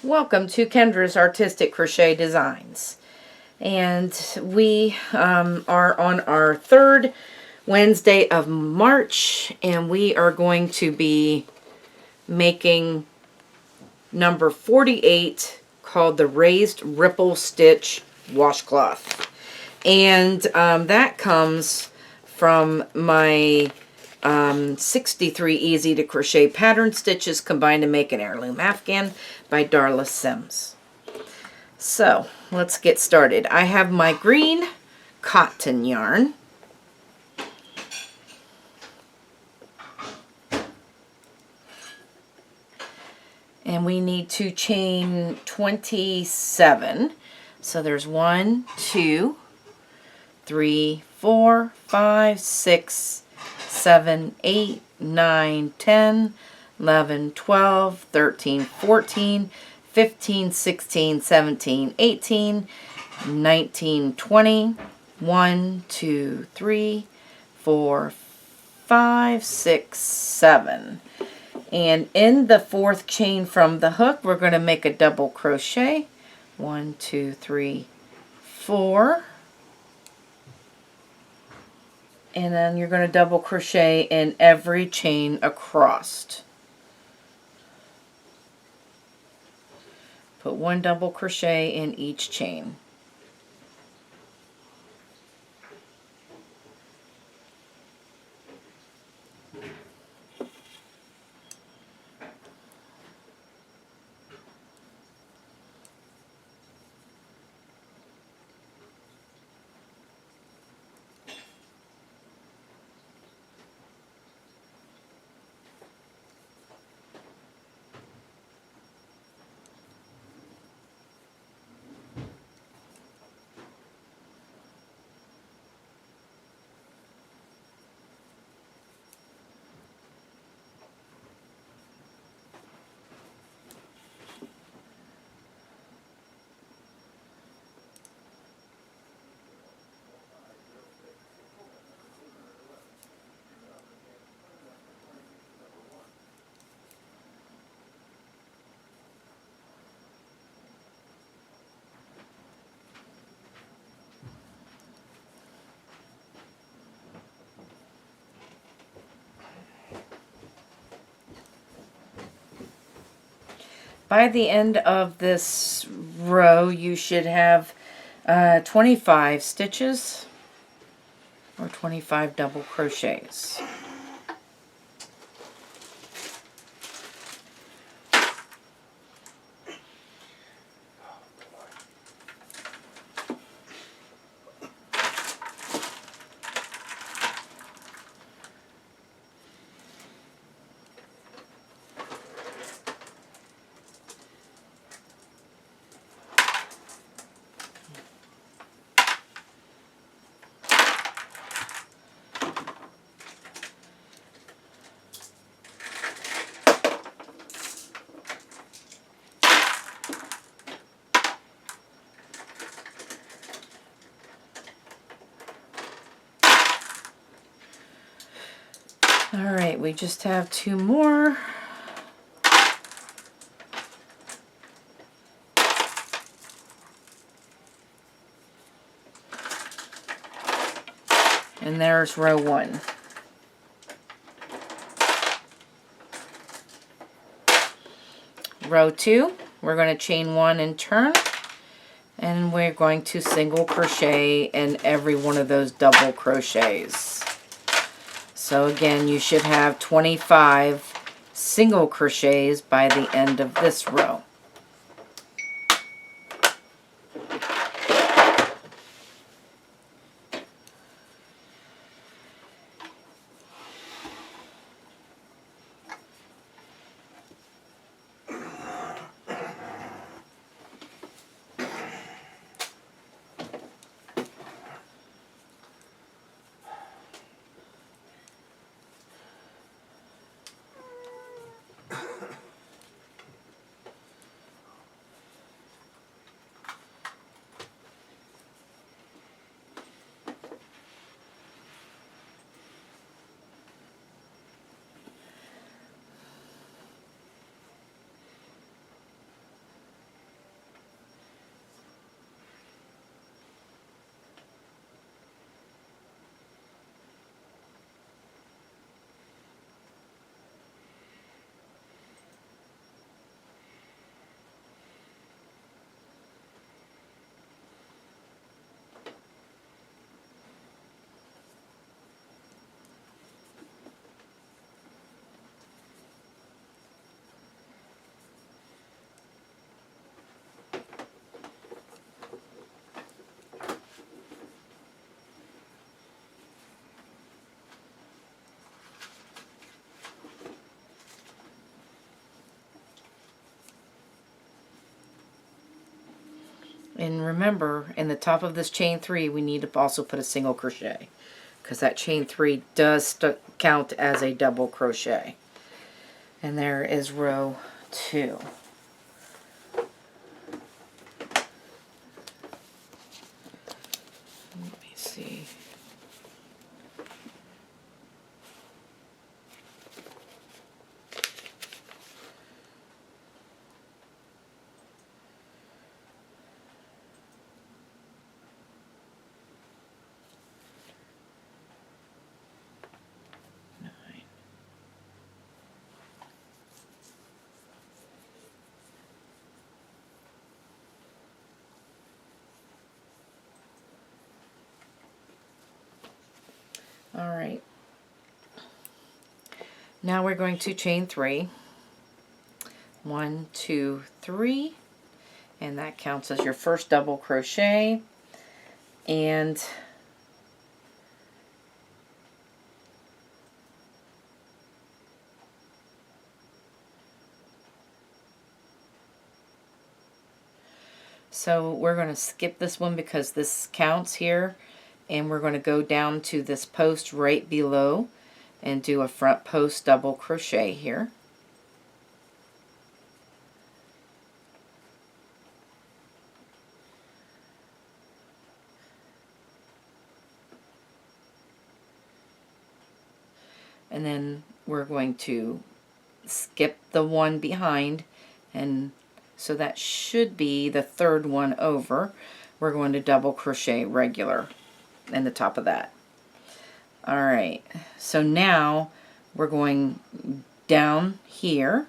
Welcome to Kendra's Artistic Crochet Designs. And we are on our third Wednesday of March, and we are going to be making number 48, called the Raised Ripple Stitch Washcloth. And that comes from my 63 Easy-To-Crochet pattern stitches combined to make an Heirloom Afghan by Darla Sims. So let's get started. I have my green cotton yarn. And we need to chain 27. So there's 1, 2, 3, 4, 5, 6, 7, 8, 9, 10, 11, 12, 13, 14, 15, 16, 17, 18, 19, 20, 1, 2, 3, 4, 5, 6, 7. And in the fourth chain from the hook, we're going to make a double crochet. 1, 2, 3, 4. And then you're going to double crochet in every chain across. Put 1 double crochet in each chain. By the end of this row, you should have 25 stitches or 25 double crochets. Alright, we just have 2 more. And there's row 1. Row 2, we're going to chain 1 and turn. And we're going to single crochet in every one of those double crochets. So again, you should have 25 single crochets by the end of this row. And remember, in the top of this chain 3, we need to also put a single crochet, because that chain 3 does count as a double crochet. And there is row 2. Let me see. Alright, now we're going to chain 3. 1, 2, 3, and that counts as your first double crochet. And so we're going to skip this one because this counts here, and we're going to go down to this post right below and do a front post double crochet here. And then we're going to skip the one behind, and so that should be the third one over. We're going to double crochet regular in the top of that. Alright, so now we're going down here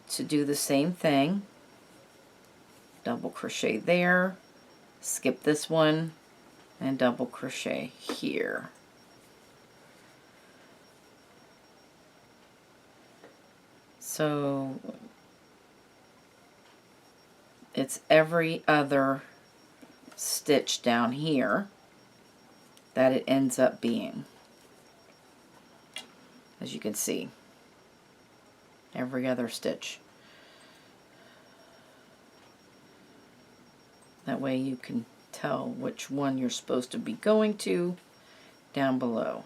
to do the same thing. Double crochet there, skip this one, and double crochet here. So it's every other stitch down here that it ends up being, as you can see, every other stitch. That way you can tell which one you're supposed to be going to down below.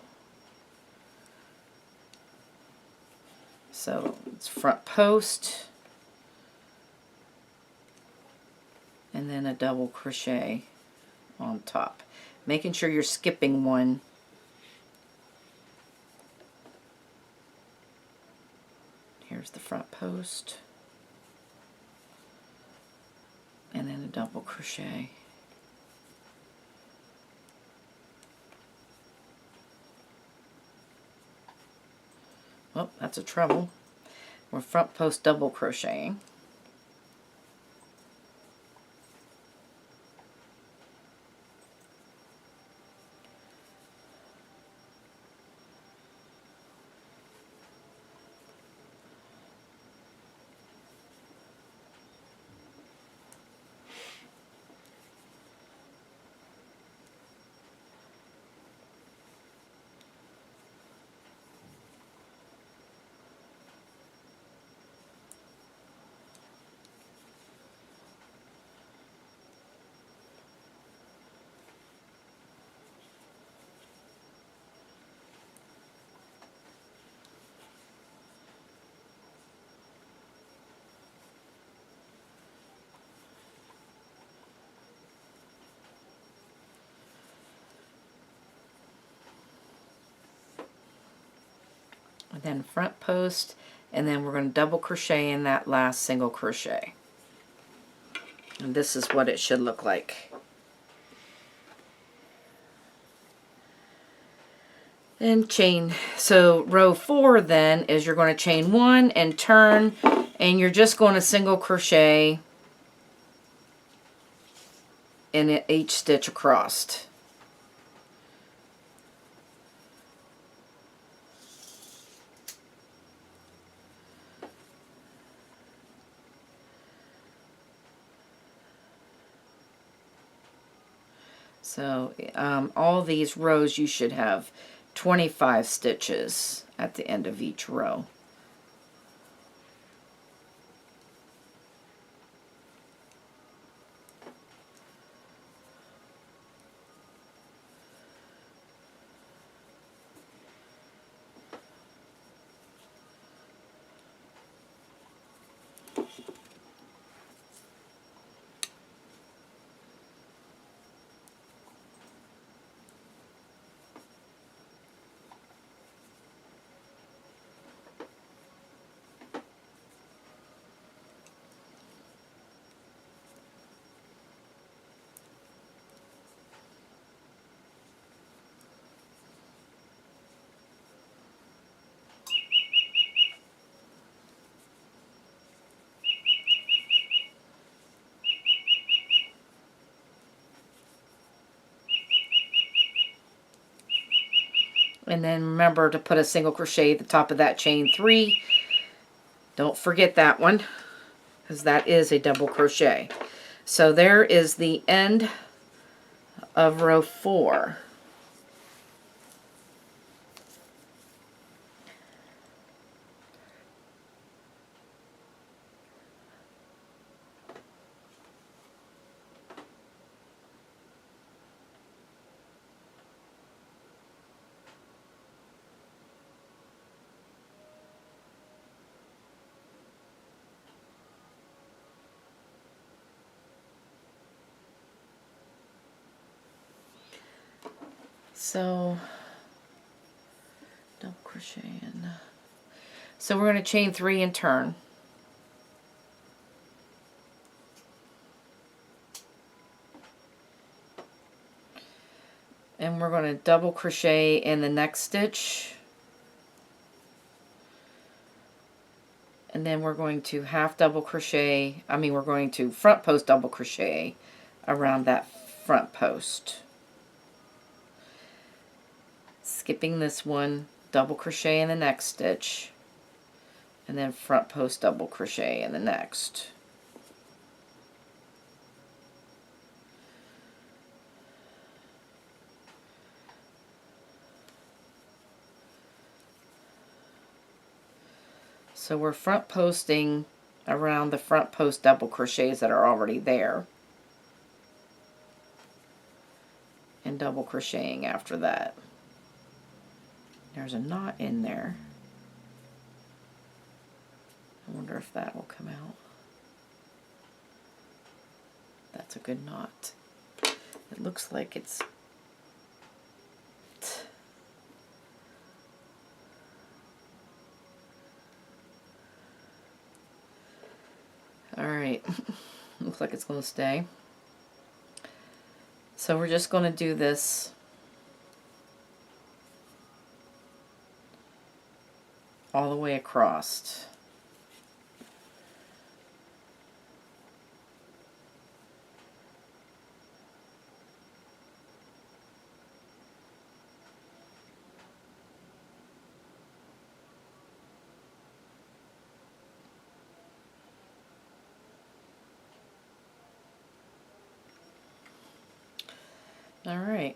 So it's front post, and then a double crochet on top, making sure you're skipping one. Here's the front post, and then a double crochet. Oh, that's a treble. We're front post double crocheting. And then front post, and then we're going to double crochet in that last single crochet. And this is what it should look like. And chain, so row 4 then is you're going to chain 1 and turn, and you're just going to single crochet in each stitch across. So all these rows you should have 25 stitches at the end of each row. And then remember to put a single crochet at the top of that chain 3. Don't forget that one, because that is a double crochet. So there is the end of row 4. So double crochet in. So we're going to chain 3 and turn. And we're going to double crochet in the next stitch. And then we're going to half double crochet, we're going to front post double crochet around that front post. Skipping this one, double crochet in the next stitch, and then front post double crochet in the next. So we're front posting around the front post double crochets that are already there, and double crocheting after that. There's a knot in there. I wonder if that will come out. That's a good knot. It looks like it's... Alright, looks like it's going to stay. So we're just going to do this all the way across. All right.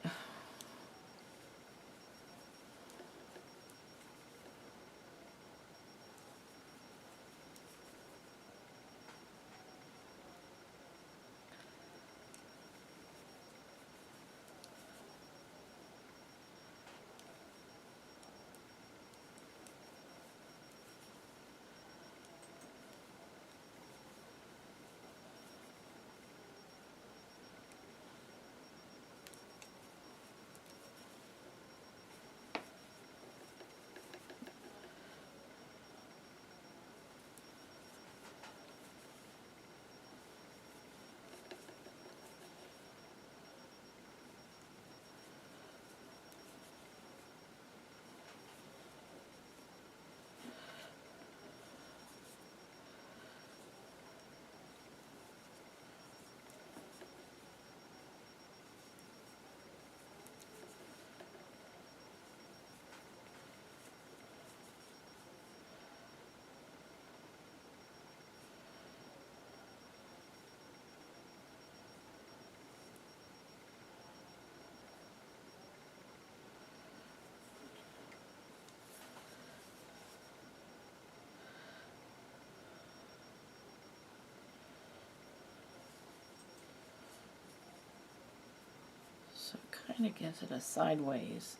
So it kind of gives it a sideways.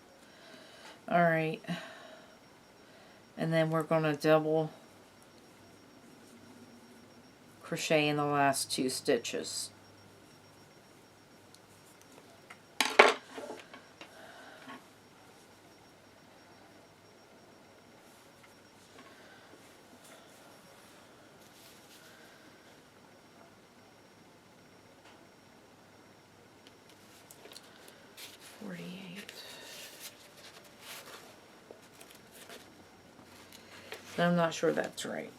All right. And then we're going to double crochet in the last 2 stitches. I'm not sure that's right.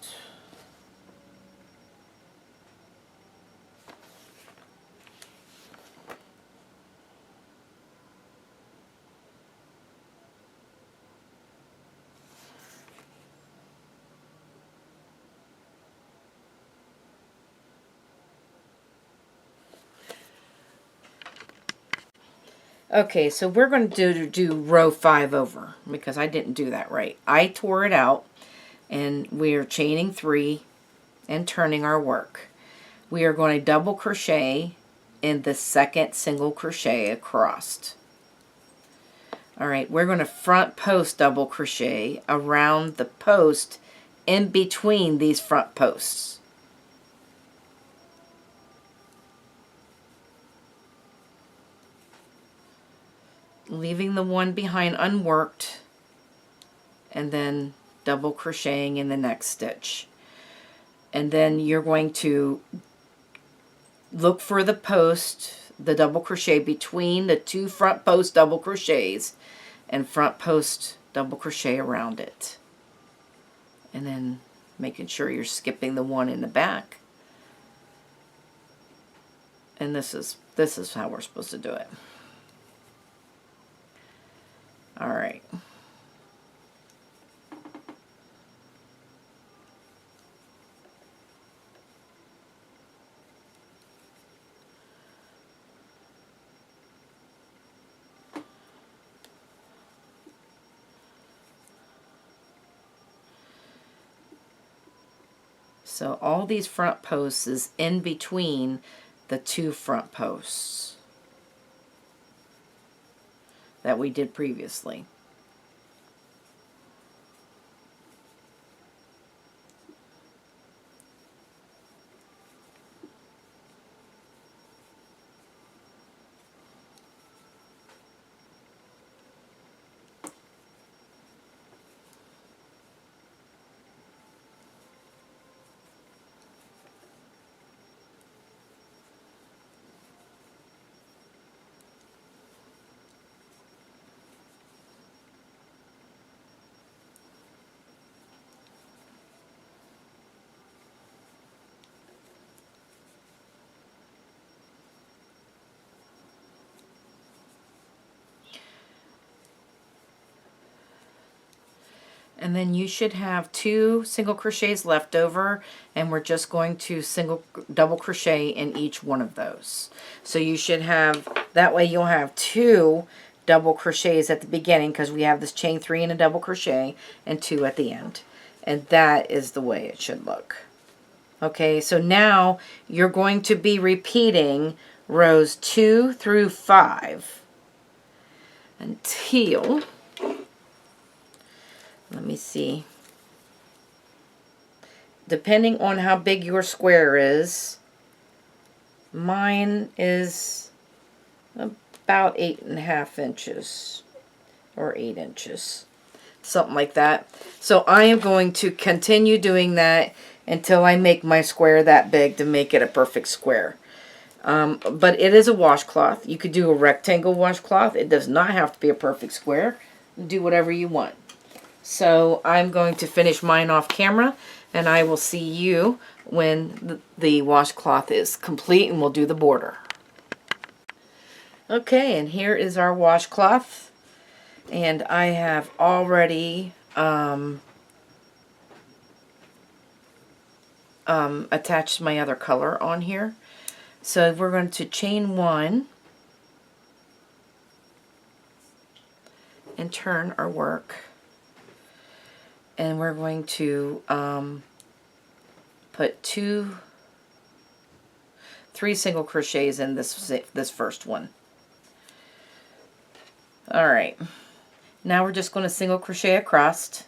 Okay, so we're going to do row 5 over because I didn't do that right. I tore it out, and we are chaining 3 and turning our work. We are going to double crochet in the second single crochet across. Alright, we're going to front post double crochet around the post in between these front posts. Leaving the one behind unworked, and then double crocheting in the next stitch. And then you're going to look for the post, the double crochet between the 2 front post double crochets, and front post double crochet around it. And then making sure you're skipping the one in the back. And this is how we're supposed to do it. All right. So all these front posts is in between the 2 front posts that we did previously. And then you should have 2 single crochets left over, and we're just going to double crochet in each one of those. So you should have, that way you'll have 2 double crochets at the beginning, because we have this chain 3 and a double crochet, and 2 at the end. And that is the way it should look. Okay, so now you're going to be repeating rows 2 through 5 until, let me see, depending on how big your square is, mine is about 8.5 inches or 8 inches, something like that. So I am going to continue doing that until I make my square that big to make it a perfect square. But it is a washcloth. You could do a rectangle washcloth. It does not have to be a perfect square. Do whatever you want. So I'm going to finish mine off camera, and I will see you when the washcloth is complete, and we'll do the border. Okay, and here is our washcloth, and I have already attached my other color on here. So we're going to chain 1 and turn our work. And we're going to put 3 single crochets in this first one. All right, now we're just going to single crochet across.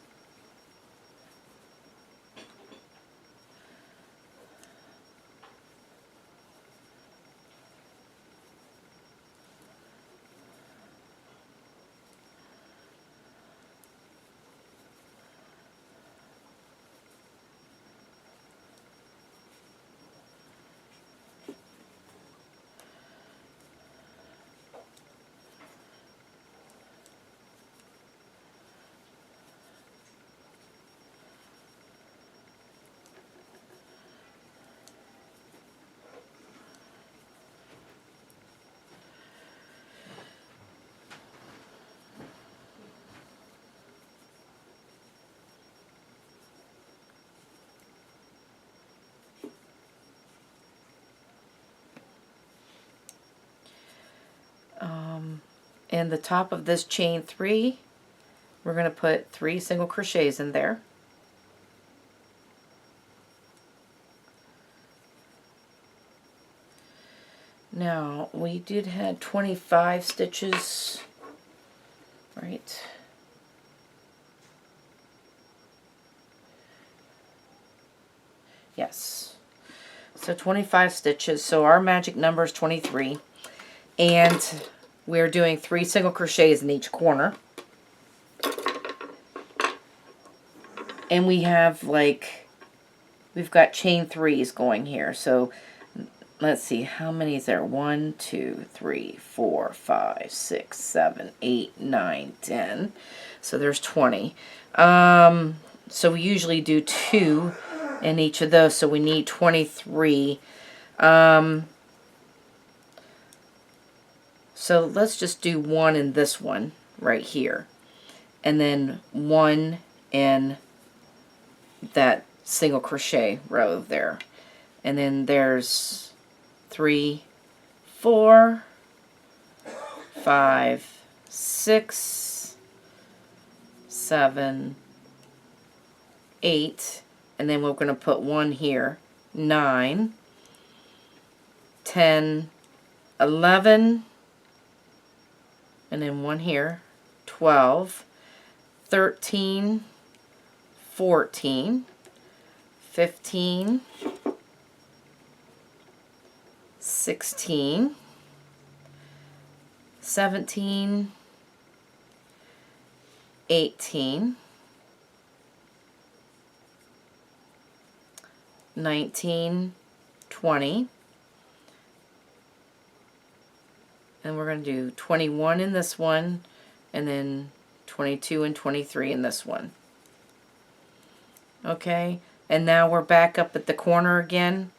in the top of this chain 3, we're going to put 3 single crochets in there. Now, we did have 25 stitches, right? Yes. So 25 stitches. So our magic number is 23. And we're doing 3 single crochets in each corner. And we have we've got chain 3s going here. So let's see, how many is there? 1, 2, 3, 4, 5, 6, 7, 8, 9, 10. So there's 20. So we usually do 2 in each of those, so we need 23. So let's just do 1 in this one right here, and then 1 in that single crochet row there, and then there's 3, 4, 5, 6, 7, 8, and then we're going to put 1 here, 9, 10, 11, and then 1 here, 12, 13, 14, 15, 16, 17, 18, 19, 20, and we're going to do 21 in this one, and then 22 and 23 in this one. Okay, and now we're back up at the corner again.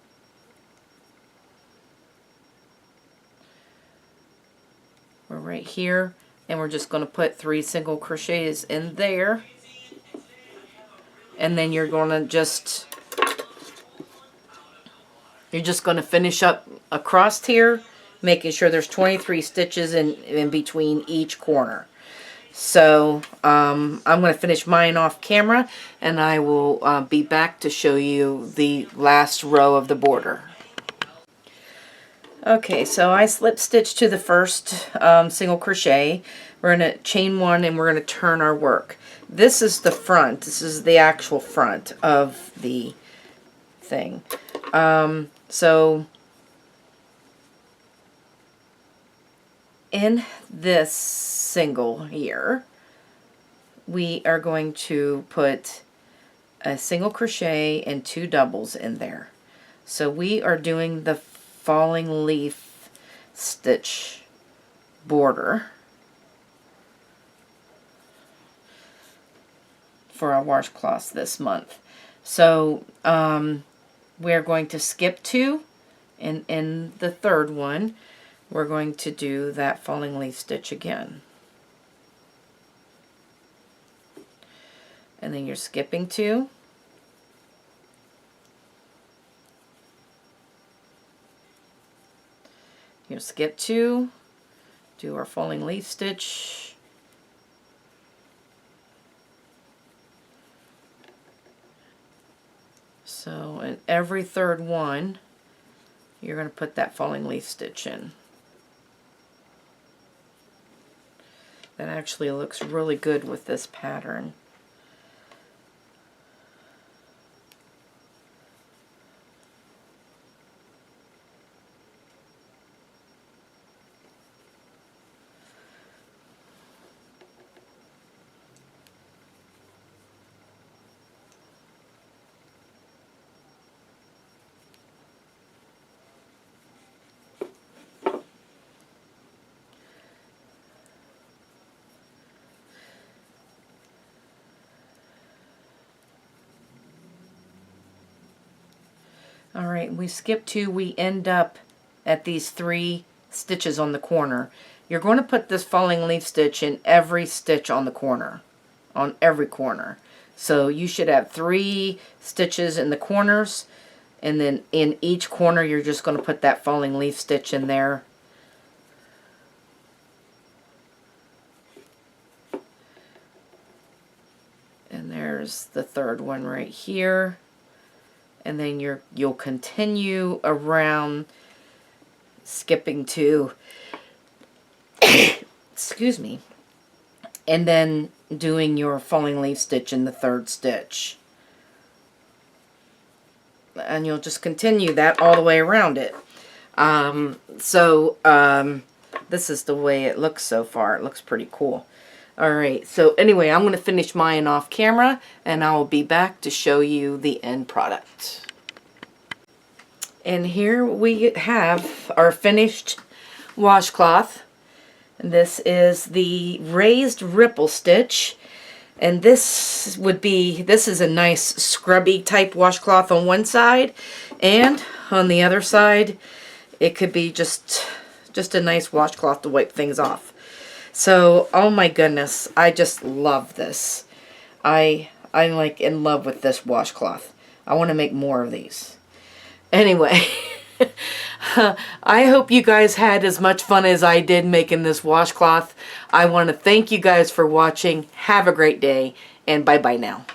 We're right here, and we're just going to put 3 single crochets in there, and then you're going to just finish up across here, making sure there's 23 stitches in between each corner. So I'm going to finish mine off camera, and I will be back to show you the last row of the border. Okay, so I slip stitched to the first single crochet. We're going to chain 1, and we're going to turn our work. This is the front. This is the actual front of the thing. So in this single here, we are going to put a single crochet and 2 doubles in there. So we are doing the falling leaf stitch border for our washcloths this month. So we're going to skip 2, and in the third one we're going to do that falling leaf stitch again. And then you're skipping 2, you skip 2, do our falling leaf stitch, so in every third one you're going to put that falling leaf stitch in. That actually looks really good with this pattern. Alright, we skip 2, we end up at these 3 stitches on the corner. You're going to put this falling leaf stitch in every stitch on the corner, on every corner. So you should have 3 stitches in the corners, and then in each corner you're just going to put that falling leaf stitch in there. there's the third one right here. And then you'll continue around, skipping to, excuse me, and then doing your falling leaf stitch in the third stitch. And you'll just continue that all the way around it. This is the way it looks so far. It looks pretty cool. Alright, so anyway, I'm going to finish mine off camera, and I will be back to show you the end product. And here we have our finished washcloth. This is the raised ripple stitch. And this is a nice scrubby type washcloth on one side, and on the other side it could be just a nice washcloth to wipe things off. So, oh my goodness, I just love this. I'm like in love with this washcloth. I want to make more of these. Anyway, I hope you guys had as much fun as I did making this washcloth. I want to thank you guys for watching. Have a great day, and bye-bye now.